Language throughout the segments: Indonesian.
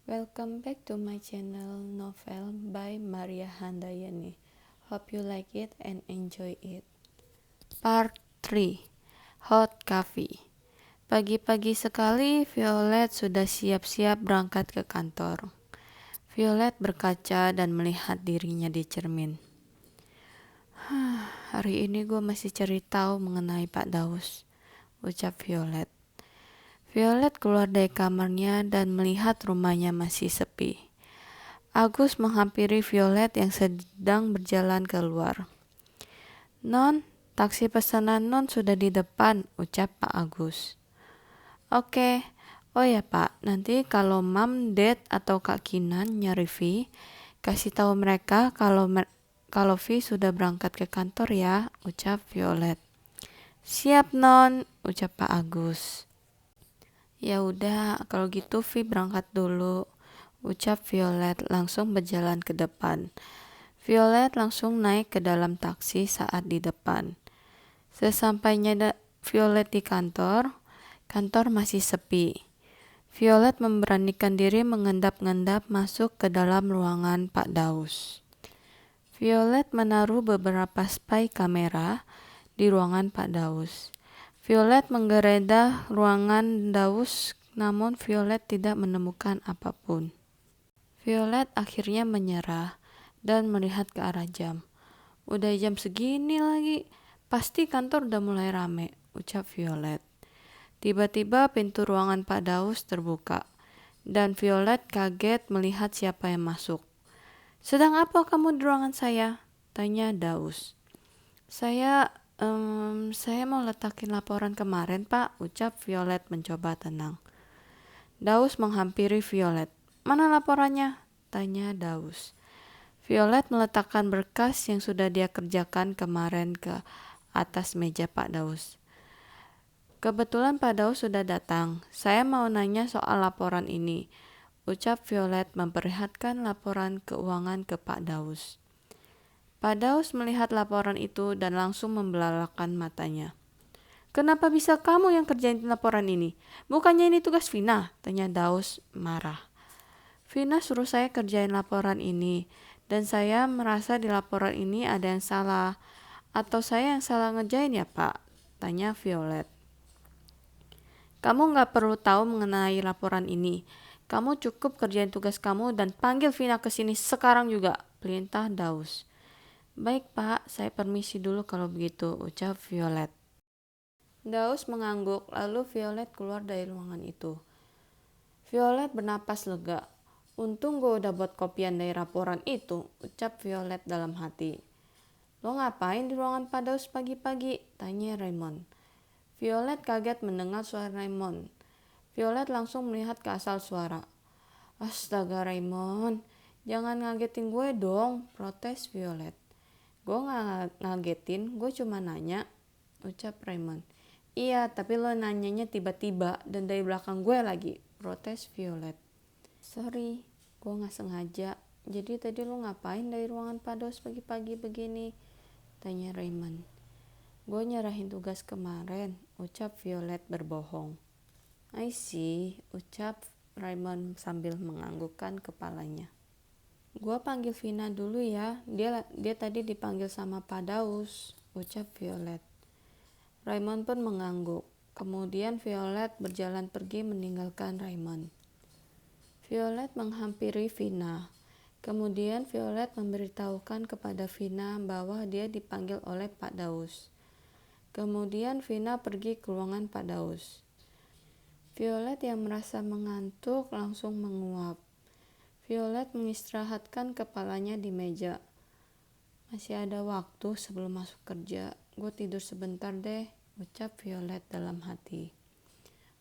Welcome back to my channel Novel by Maria Handayani. Hope you like it and enjoy it. Part 3. Hot Coffee. Pagi-pagi sekali Violet sudah siap-siap berangkat ke kantor. Violet berkaca dan melihat dirinya di cermin. Hari ini gue masih cari tahu mengenai Pak Daus, ucap Violet. Violet keluar dari kamarnya dan melihat rumahnya masih sepi. Agus menghampiri Violet yang sedang berjalan keluar. "Non, taksi pesanan Non sudah di depan," ucap Pak Agus. "Oke. Oh ya Pak, nanti kalau Mam, Dad atau Kak Kinan nyari Vi, kasih tahu mereka kalau Vi sudah berangkat ke kantor ya," ucap Violet. "Siap Non," ucap Pak Agus. "Ya udah, kalau gitu Vi berangkat dulu," ucap Violet langsung berjalan ke depan. Violet langsung naik ke dalam taksi saat di depan. Sesampainya Violet di kantor masih sepi. Violet memberanikan diri mengendap-endap masuk ke dalam ruangan Pak Daus. Violet menaruh beberapa spy kamera di ruangan Pak Daus. Violet menggeledah ruangan Daus, namun Violet tidak menemukan apapun. Violet akhirnya menyerah dan melihat ke arah jam. "Udah jam segini lagi, pasti kantor udah mulai rame," ucap Violet. Tiba-tiba pintu ruangan Pak Daus terbuka, dan Violet kaget melihat siapa yang masuk. "Sedang apa kamu di ruangan saya?" tanya Daus. Saya mau letakin laporan kemarin Pak," ucap Violet mencoba tenang. Daus menghampiri Violet. "Mana laporannya?" tanya Daus. Violet meletakkan berkas yang sudah dia kerjakan kemarin ke atas meja Pak Daus. "Kebetulan Pak Daus sudah datang. Saya mau nanya soal laporan ini," ucap Violet memperlihatkan laporan keuangan ke Pak Daus. Pak Daus melihat laporan itu dan langsung membelalakan matanya. "Kenapa bisa kamu yang kerjain laporan ini? Bukannya ini tugas Vina?" tanya Daus marah. "Vina suruh saya kerjain laporan ini, dan saya merasa di laporan ini ada yang salah. Atau saya yang salah ngerjain ya Pak?" tanya Violet. "Kamu gak perlu tahu mengenai laporan ini. Kamu cukup kerjain tugas kamu dan panggil Vina ke sini sekarang juga," perintah Daus. "Baik Pak, saya permisi dulu kalau begitu," ucap Violet. Daus mengangguk, lalu Violet keluar dari ruangan itu. Violet bernapas lega. "Untung gue udah buat kopian dari laporan itu," ucap Violet dalam hati. "Lo ngapain di ruangan Pak Daus pagi-pagi?" tanya Raymond. Violet kaget mendengar suara Raymond. Violet langsung melihat ke asal suara. "Astaga Raymond, jangan ngagetin gue dong," protes Violet. "Gue gak ngagetin, gue cuma nanya," ucap Raymond. "Iya, tapi lo nanyanya tiba-tiba dan dari belakang gue lagi," protes Violet. "Sorry, gue gak sengaja. Jadi tadi lo ngapain dari ruangan Pak Daus pagi-pagi begini?" tanya Raymond. "Gue nyerahin tugas kemarin," ucap Violet berbohong. "I see," ucap Raymond sambil menganggukkan kepalanya. "Gue panggil Vina dulu ya, dia tadi dipanggil sama Pak Daus," ucap Violet. Raymond pun mengangguk. Kemudian Violet berjalan pergi meninggalkan Raymond. Violet menghampiri Vina. Kemudian Violet memberitahukan kepada Vina bahwa dia dipanggil oleh Pak Daus. Kemudian Vina pergi ke ruangan Pak Daus. Violet yang merasa mengantuk langsung menguap. Violet mengistirahatkan kepalanya di meja. "Masih ada waktu sebelum masuk kerja. Gue tidur sebentar deh," ucap Violet dalam hati.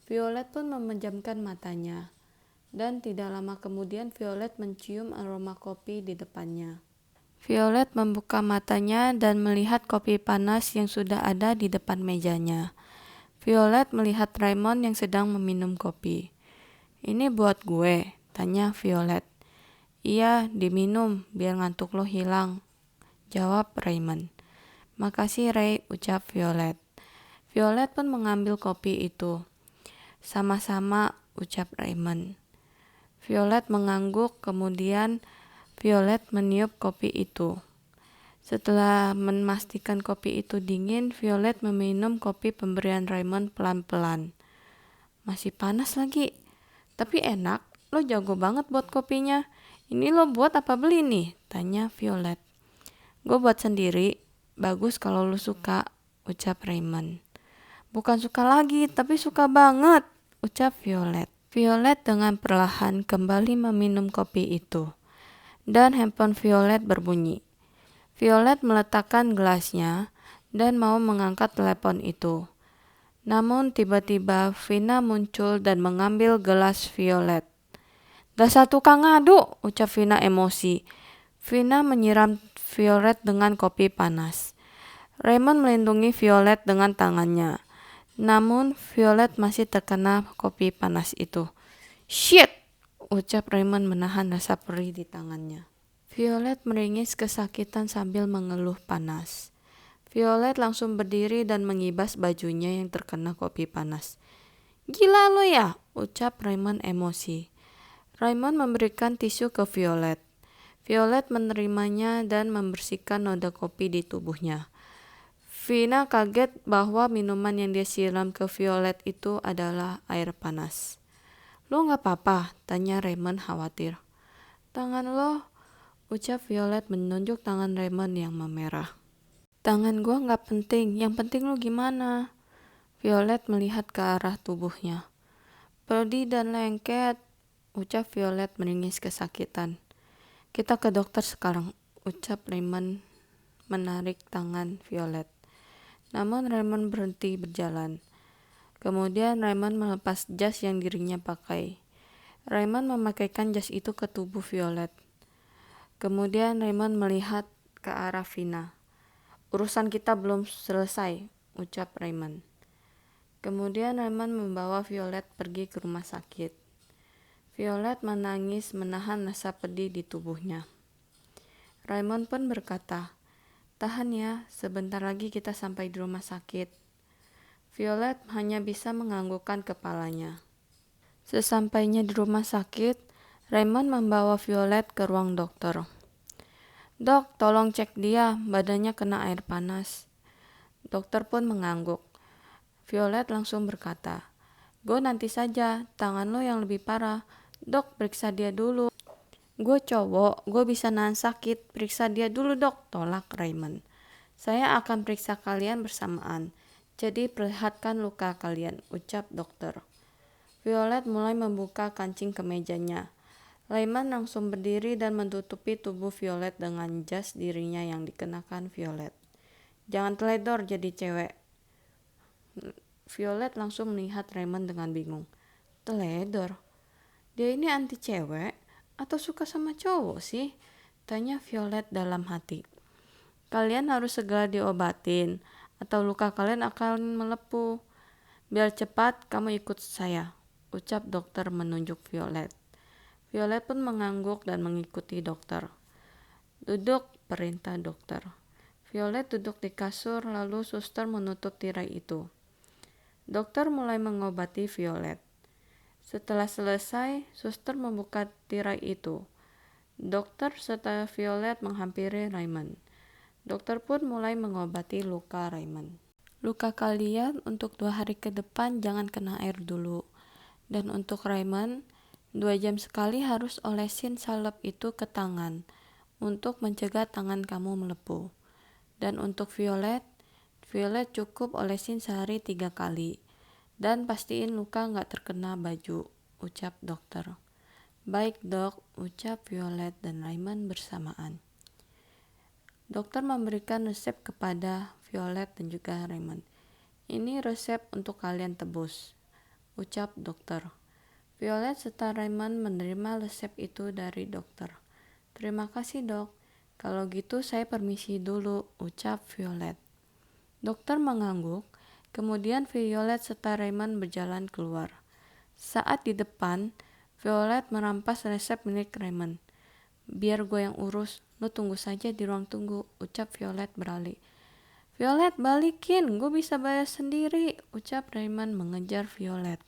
Violet pun memejamkan matanya. Dan tidak lama kemudian Violet mencium aroma kopi di depannya. Violet membuka matanya dan melihat kopi panas yang sudah ada di depan mejanya. Violet melihat Raymond yang sedang meminum kopi. "Ini buat gue?" tanya Violet. "Iya, diminum biar ngantuk lo hilang," jawab Raymond. "Makasih Ray," ucap Violet. Violet pun mengambil kopi itu. "Sama-sama," ucap Raymond. Violet mengangguk, kemudian Violet meniup kopi itu. Setelah memastikan kopi itu dingin, Violet meminum kopi pemberian Raymond pelan-pelan. Masih panas lagi, tapi enak. Lo jago banget buat kopinya. Ini lo buat apa beli nih? Tanya Violet. Gue buat sendiri. Bagus kalau lo suka, ucap Raymond. Bukan suka lagi, tapi suka banget, ucap Violet. Violet dengan perlahan kembali meminum kopi itu. Dan handphone Violet berbunyi. Violet meletakkan gelasnya dan mau mengangkat telepon itu. Namun tiba-tiba Vina muncul dan mengambil gelas Violet. Dasar tukang ngadu, ucap Vina emosi. Vina menyiram Violet dengan kopi panas. Raymond melindungi Violet dengan tangannya. Namun Violet masih terkena kopi panas itu. Shit, ucap Raymond menahan rasa perih di tangannya. Violet meringis kesakitan sambil mengeluh panas. Violet langsung berdiri dan mengibas bajunya yang terkena kopi panas. Gila lo ya, ucap Raymond emosi. Raymond memberikan tisu ke Violet. Violet menerimanya dan membersihkan noda kopi di tubuhnya. Vina kaget bahwa minuman yang dia siram ke Violet itu adalah air panas. Lo gak apa-apa? Tanya Raymond khawatir. Tangan lo, ucap Violet menunjuk tangan Raymond yang memerah. Tangan gua gak penting, yang penting lo gimana? Violet melihat ke arah tubuhnya. Pedih dan lengket, ucap Violet meringis kesakitan. Kita ke dokter sekarang, ucap Raymond menarik tangan Violet. Namun Raymond berhenti berjalan. Kemudian Raymond melepas jas yang dirinya pakai. Raymond memakaikan jas itu ke tubuh Violet. Kemudian Raymond melihat ke arah Vina. Urusan kita belum selesai, ucap Raymond. Kemudian Raymond membawa Violet pergi ke rumah sakit. Violet menangis menahan rasa pedih di tubuhnya. Raymond pun berkata, tahan ya, sebentar lagi kita sampai di rumah sakit. Violet hanya bisa menganggukkan kepalanya. Sesampainya di rumah sakit, Raymond membawa Violet ke ruang dokter. Dok, tolong cek dia, badannya kena air panas. Dokter pun mengangguk. Violet langsung berkata, gue nanti saja, tangan lo yang lebih parah. Dok, periksa dia dulu. Gue cowok, gue bisa nahan sakit, periksa dia dulu dok, tolak Raymond. Saya akan periksa kalian bersamaan, jadi perlihatkan luka kalian, ucap dokter. Violet mulai membuka kancing kemejanya. Raymond langsung berdiri dan menutupi tubuh Violet dengan jas dirinya yang dikenakan Violet. Jangan teledor jadi cewek. Violet langsung melihat Raymond dengan bingung. Teledor? Dia ini anti cewek atau suka sama cowok sih? Tanya Violet dalam hati. Kalian harus segera diobatin atau luka kalian akan melepuh. Biar cepat kamu ikut saya, ucap dokter menunjuk Violet. Violet pun mengangguk dan mengikuti dokter. Duduk, perintah dokter. Violet duduk di kasur lalu suster menutup tirai itu. Dokter mulai mengobati Violet. Setelah selesai, suster membuka tirai itu. Dokter serta Violet menghampiri Raymond. Dokter pun mulai mengobati luka Raymond. Luka kalian untuk 2 hari ke depan jangan kena air dulu. Dan untuk Raymond, 2 jam sekali harus olesin salep itu ke tangan untuk mencegah tangan kamu melepuh. Dan untuk Violet cukup olesin sehari 3 kali. Dan pastiin luka gak terkena baju, ucap dokter. Baik dok, ucap Violet dan Raymond bersamaan. Dokter memberikan resep kepada Violet dan juga Raymond. Ini resep untuk kalian tebus, ucap dokter. Violet serta Raymond menerima resep itu dari dokter. Terima kasih dok. Kalau gitu saya permisi dulu, ucap Violet. Dokter mengangguk, kemudian Violet serta Raymond berjalan keluar. Saat di depan, Violet merampas resep milik Raymond. Biar gue yang urus, lo tunggu saja di ruang tunggu, ucap Violet beralih. Violet balikin, gue bisa bayar sendiri, ucap Raymond mengejar Violet.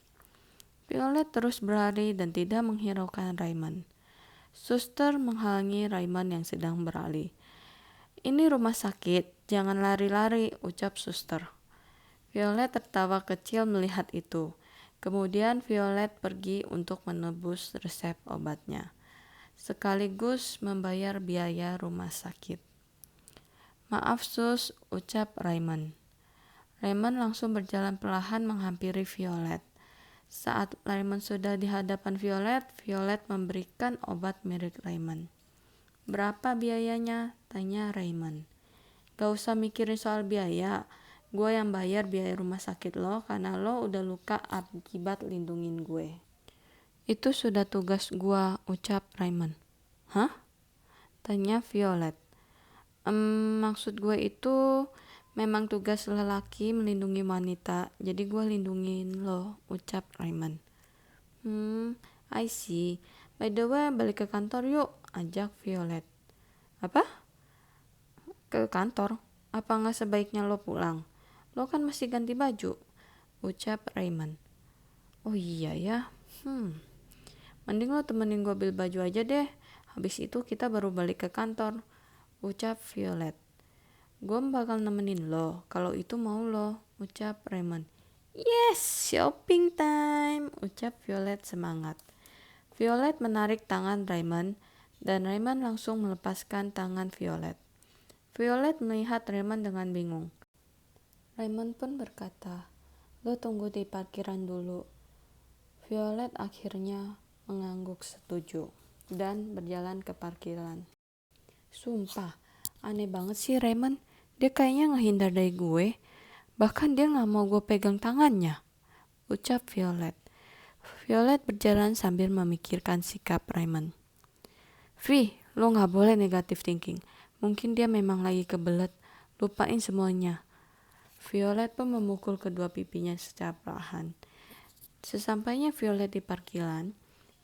Violet terus berlari dan tidak menghiraukan Raymond. Suster menghalangi Raymond yang sedang berlari. Ini rumah sakit, jangan lari-lari, ucap suster. Violet tertawa kecil melihat itu. Kemudian Violet pergi untuk menebus resep obatnya, sekaligus membayar biaya rumah sakit. Maaf sus, ucap Raymond. Raymond langsung berjalan perlahan menghampiri Violet. Saat Raymond sudah di hadapan Violet, Violet memberikan obat merek Raymond. Berapa biayanya? Tanya Raymond. Gak usah mikirin soal biaya. Gue yang bayar biaya rumah sakit lo karena lo udah luka akibat lindungin gue. Itu sudah tugas gue, ucap Raymond. Hah? Tanya Violet. Maksud gue itu memang tugas lelaki melindungi wanita, jadi gue lindungin lo, ucap Raymond. I see. By the way, balik ke kantor yuk, ajak Violet. Apa? Ke kantor? Apa nggak sebaiknya lo pulang? Lo kan masih ganti baju, ucap Raymond. Oh iya ya, mending lo temenin gue ambil baju aja deh. Habis itu kita baru balik ke kantor, ucap Violet. Gue bakal nemenin lo, kalau itu mau lo, ucap Raymond. Yes, shopping time, ucap Violet semangat. Violet menarik tangan Raymond, dan Raymond langsung melepaskan tangan Violet. Violet melihat Raymond dengan bingung. Raymond pun berkata, lo tunggu di parkiran dulu. Violet akhirnya mengangguk setuju, dan berjalan ke parkiran. Sumpah, aneh banget sih Raymond. Dia kayaknya ngehindar dari gue. Bahkan dia gak mau gue pegang tangannya, ucap Violet. Violet berjalan sambil memikirkan sikap Raymond. Vi, lo gak boleh negative thinking. Mungkin dia memang lagi kebelet. Lupain semuanya. Violet pun memukul kedua pipinya secara perlahan. Sesampainya Violet di parkiran,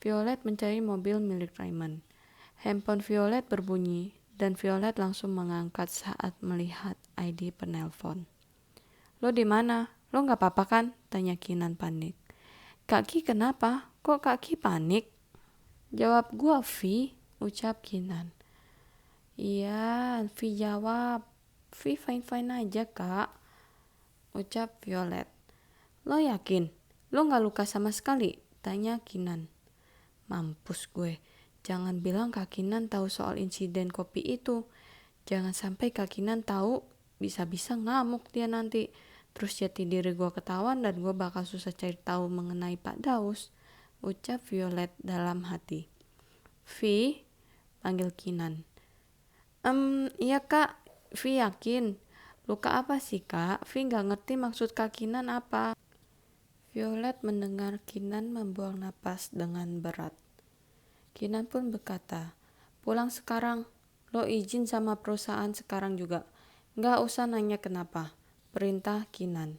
Violet mencari mobil milik Raymond. Handphone Violet berbunyi, dan Violet langsung mengangkat saat melihat ID penelpon. Lo di mana? Lo nggak apa-apa kan? Tanya Kinan panik. Kaki kenapa? Kok kaki panik? Jawab gua, Vi, ucap Kinan. Iya, Vi jawab. Vi fine-fine aja kak, ucap Violet. Lo yakin? Lo nggak luka sama sekali? Tanya Kinan. Mampus gue. Jangan bilang Kak Kinan tahu soal insiden kopi itu. Jangan sampai Kak Kinan tahu, bisa-bisa ngamuk dia nanti. Terus jati diri gue ketahuan dan gue bakal susah cari tahu mengenai Pak Daus, ucap Violet dalam hati. Vi, panggil Kinan. Iya kak, Vi yakin. Luka apa sih kak? Vi gak ngerti maksud Kak Kinan apa. Violet mendengar Kinan membuang napas dengan berat. Kinan pun berkata, pulang sekarang. Lo izin sama perusahaan sekarang juga. Gak usah nanya kenapa, perintah Kinan.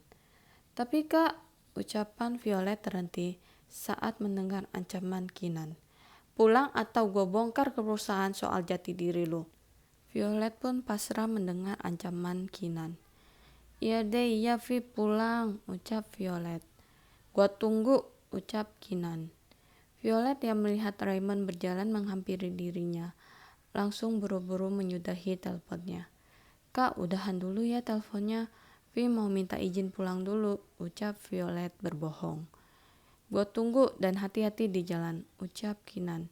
Tapi kak, ucapan Violet terhenti saat mendengar ancaman Kinan. Pulang atau gue bongkar ke perusahaan soal jati diri lo. Violet pun pasrah mendengar ancaman Kinan. Iya deh, iya Vi, pulang, ucap Violet. Gua tunggu, ucap Kinan. Violet yang melihat Raymond berjalan menghampiri dirinya, langsung buru-buru menyudahi teleponnya. Kak, udahan dulu ya teleponnya. Vi mau minta izin pulang dulu, ucap Violet berbohong. Gua tunggu dan hati-hati di jalan, ucap Kinan.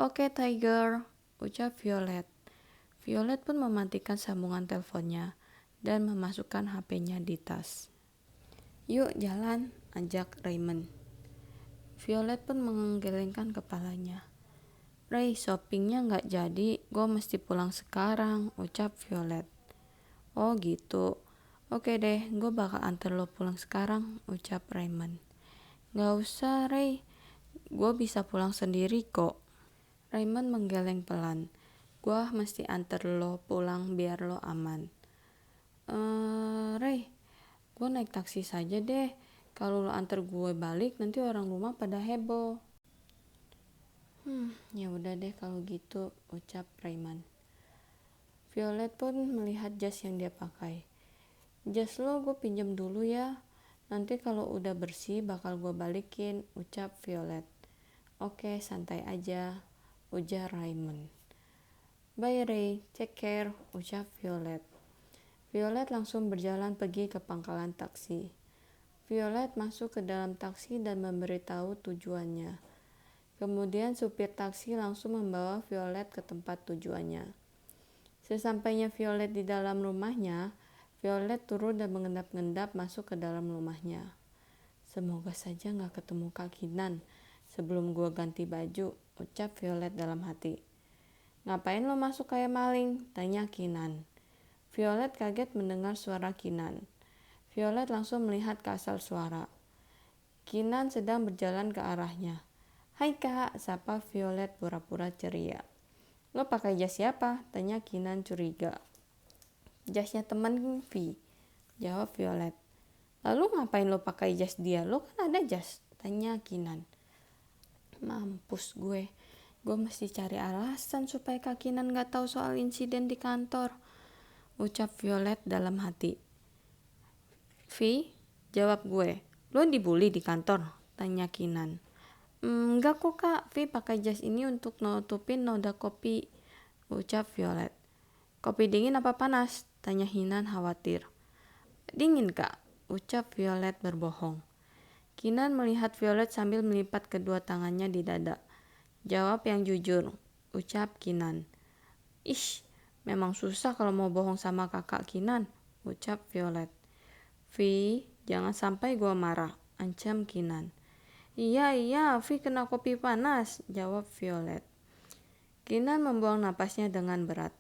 Oke, Tiger, ucap Violet. Violet pun mematikan sambungan teleponnya dan memasukkan HP-nya di tas. Yuk jalan, ajak Raymond. Violet pun menggelengkan kepalanya. Ray, shoppingnya gak jadi, gue mesti pulang sekarang, ucap Violet. Oh gitu, oke deh, gue bakal antar lo pulang sekarang, ucap Raymond. Gak usah Ray, gue bisa pulang sendiri kok. Raymond menggeleng pelan. Gue mesti antar lo pulang biar lo aman. Ray, gue naik taksi saja deh. Kalau lo antar gue balik, nanti orang rumah pada heboh. Ya udah deh kalau gitu, ucap Raymond. Violet pun melihat jas yang dia pakai. Jas lo gue pinjam dulu ya, Nanti kalau udah bersih bakal gue balikin, ucap Violet. Oke, santai aja, ujar Raymond. Bye Ray, take care, ucap Violet. Violet langsung berjalan pergi ke pangkalan taksi. Violet masuk ke dalam taksi dan memberitahu tujuannya. Kemudian supir taksi langsung membawa Violet ke tempat tujuannya. Sesampainya Violet di dalam rumahnya, Violet turun dan mengendap-endap masuk ke dalam rumahnya. Semoga saja gak ketemu Kak Kinan sebelum gue ganti baju, ucap Violet dalam hati. Ngapain lo masuk kayak maling? Tanya Kinan. Violet kaget mendengar suara Kinan. Violet langsung melihat ke asal suara. Kinan sedang berjalan ke arahnya. Hai kak, sapa Violet pura-pura ceria. Lo pakai jas siapa? Tanya Kinan curiga. Jasnya temen Vi, jawab Violet. Lalu ngapain lo pakai jas dia? Lo kan ada jas, tanya Kinan. Mampus gue mesti cari alasan supaya Kak Kinan gak tahu soal insiden di kantor, ucap Violet dalam hati. Vi, jawab gue. Lo dibully di kantor? Tanya Kinan. Enggak kok kak, Vi pakai jas ini untuk nutupin noda kopi, ucap Violet. Kopi dingin apa panas? Tanya Kinan khawatir. Dingin kak, ucap Violet berbohong. Kinan melihat Violet sambil melipat kedua tangannya di dada. Jawab yang jujur, ucap Kinan. Ish, memang susah kalau mau bohong sama kakak Kinan, ucap Violet. Vi, jangan sampai gua marah, ancam Kinan. Iya, Vi kena kopi panas, jawab Violet. Kinan membuang napasnya dengan berat.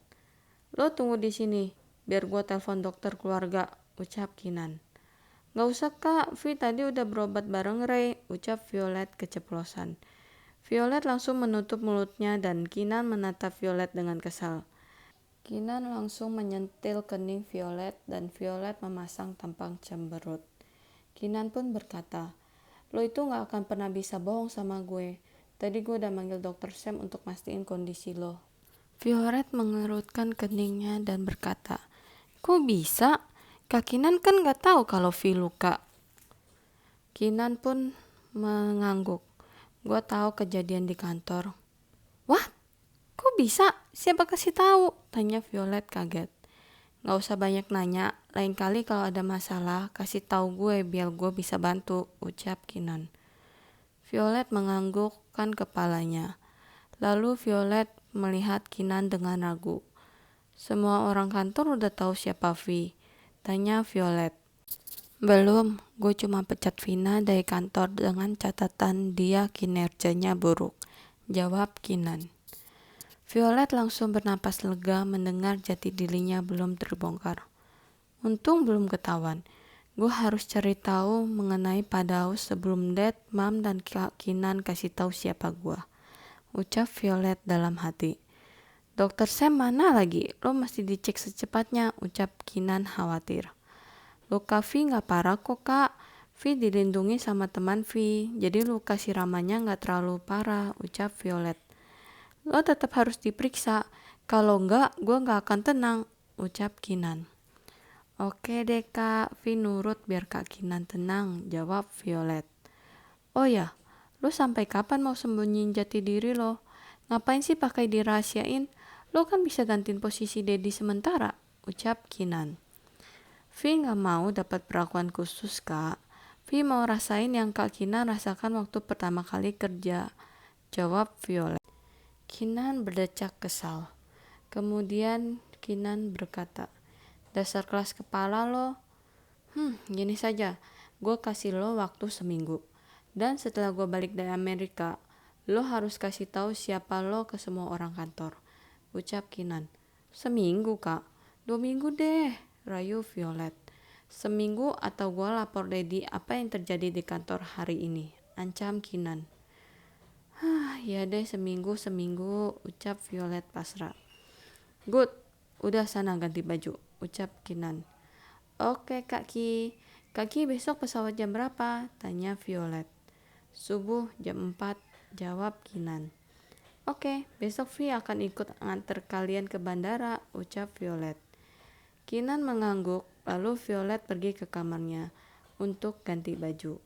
Lo tunggu di sini, biar gua telepon dokter keluarga, ucap Kinan. Gak usah kak, Vi tadi udah berobat bareng Ray, ucap Violet keceplosan. Violet langsung menutup mulutnya dan Kinan menatap Violet dengan kesal. Kinan langsung menyentil kening Violet dan Violet memasang tampang cemberut. Kinan pun berkata, lo itu gak akan pernah bisa bohong sama gue. Tadi gue udah manggil dokter Sam untuk mastiin kondisi lo. Violet mengerutkan keningnya dan berkata, kok bisa? Kak Kinan kan gak tahu kalau Vi luka. Kinan pun mengangguk. Gue tahu kejadian di kantor. Wah, kok bisa? Siapa kasih tahu? Tanya Violet kaget. Gak usah banyak nanya. Lain kali kalau ada masalah, kasih tahu gue biar gue bisa bantu, ucap Kinan. Violet menganggukkan kepalanya. Lalu Violet melihat Kinan dengan ragu. Semua orang kantor udah tahu siapa Vi, tanya Violet. Belum, gue cuma pecat Vina dari kantor dengan catatan dia kinerjanya buruk, jawab Kinan. Violet langsung bernapas lega mendengar jati dirinya belum terbongkar. Untung belum ketahuan. Gue harus cari tahu mengenai Padaus sebelum Dad, Mam, dan Kak Kinan kasih tahu siapa gue, ucap Violet dalam hati. Dokter Sam mana lagi? Lo mesti dicek secepatnya, ucap Kinan khawatir. Luka Vi gak parah kok kak. Vi dilindungi sama teman Vi, jadi luka siramannya gak terlalu parah, ucap Violet. Lo tetap harus diperiksa, kalau enggak gue gak akan tenang, ucap Kinan. Oke deh kak, Vi nurut biar Kak Kinan tenang, jawab Violet. Oh ya, lo sampai kapan mau sembunyiin jati diri lo? Ngapain sih pakai dirahasiain? Lo kan bisa gantiin posisi Dedi sementara, ucap Kinan. Vi gak mau dapat perlakuan khusus kak. Vi mau rasain yang Kak Kinan rasakan waktu pertama kali kerja, jawab Violet. Kinan berdecak kesal. Kemudian Kinan berkata, dasar kelas kepala lo. Gini saja, gue kasih lo waktu seminggu. Dan setelah gue balik dari Amerika, lo harus kasih tahu siapa lo ke semua orang kantor, ucap Kinan. Seminggu kak? 2 minggu deh, rayu Violet. Seminggu atau gue lapor Dedi apa yang terjadi di kantor hari ini, ancam Kinan. Ya deh seminggu, ucap Violet pasrah. Good, udah sana ganti baju, ucap Kinan. Oke Kak Ki besok pesawat jam berapa? Tanya Violet. Subuh jam 4, jawab Kinan. Oke, besok Vi akan ikut nganter kalian ke bandara, ucap Violet. Kinan mengangguk, lalu Violet pergi ke kamarnya. untuk ganti baju.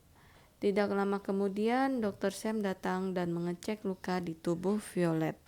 Tidak lama kemudian, Dr. Sam datang dan mengecek luka di tubuh Violet.